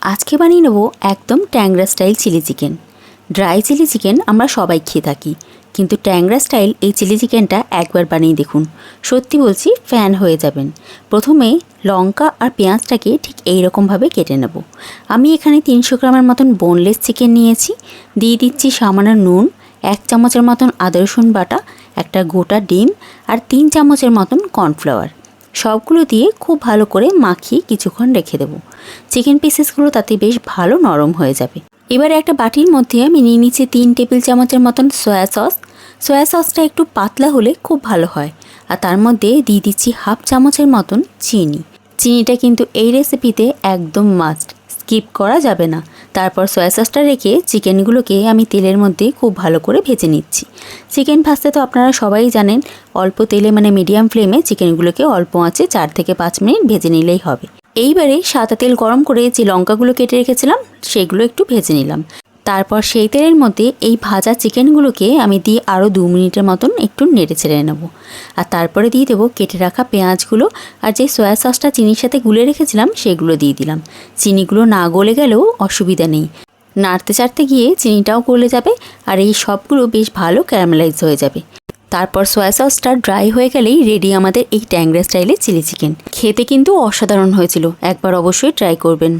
আজকে বানিয়ে নেব একদম Tangra style chilli chicken. Dry chilli chicken আমরা সবাই খেয়ে থাকি, কিন্তু ট্যাংরা স্টাইল এই চিলি চিকেনটা একবার বানিয়ে দেখুন, সত্যি বলছি ফ্যান হয়ে যাবেন। প্রথমে লঙ্কা আর পেঁয়াজটাকে ঠিক এই রকমভাবে কেটে নেব। আমি এখানে 300 গ্রামের মতন বোনলেস চিকেন নিয়েছি। দিয়ে দিচ্ছি সামান্য নুন, 1 চামচের মতন আদা রসুন বাটা, একটা গোটা ডিম আর 3 চামচের মতন কর্নফ্লাওয়ার। সবগুলো দিয়ে খুব ভালো করে মাখিয়ে কিছুক্ষণ রেখে দেবো। চিকেন পিসেসগুলো তাতে বেশ ভালো নরম হয়ে যাবে। এবারে একটা বাটির মধ্যে আমি নিয়ে নিচ্ছি 3 টেবিল চামচের মতন সয়া সস। সয়া সসটা একটু পাতলা হলে খুব ভালো হয়। আর তার মধ্যে দিয়ে দিচ্ছি 1/2 চামচের মতন চিনি। চিনিটা কিন্তু এই রেসিপিতে একদম মাস্ট, স্কিপ করা যাবে না। তারপর সয়া সসটা রেখে চিকেনগুলোকে আমি তেলের মধ্যে খুব ভালো করে ভেজে নিচ্ছি। চিকেন ভাজতে তো আপনারা সবাই জানেন, অল্প তেলে মানে মিডিয়াম ফ্লেমে চিকেনগুলোকে অল্প আঁচে 4 থেকে 5 মিনিট ভেজে নিলেই হবে। এইবারে সাদা তেল গরম করে যে লঙ্কাগুলো কেটে রেখেছিলাম সেগুলো একটু ভেজে নিলাম। তারপর সেই তেলের মধ্যে এই ভাজা চিকেনগুলোকে আমি দিয়ে আরও 2 মিনিটের মতন একটু নেড়ে ছেড়ে নেব। আর তারপরে দিয়ে দেবো কেটে রাখা পেঁয়াজগুলো, আর যে সয়া সসটা চিনির সাথে গুলে রেখেছিলাম সেগুলো দিয়ে দিলাম। চিনিগুলো না গলে গেলেও অসুবিধা নেই, নাড়তে চাড়তে গিয়ে চিনিটাও গলে যাবে আর এই সবগুলো বেশ ভালো ক্যারামেলাইজ হয়ে যাবে। তারপর সয়া সসটা ড্রাই হয়ে গেলেই রেডি আমাদের এই ট্যাংরা স্টাইলে চিলি চিকেন। খেতে কিন্তু অসাধারণ হয়েছিল, একবার অবশ্যই ট্রাই করবেন।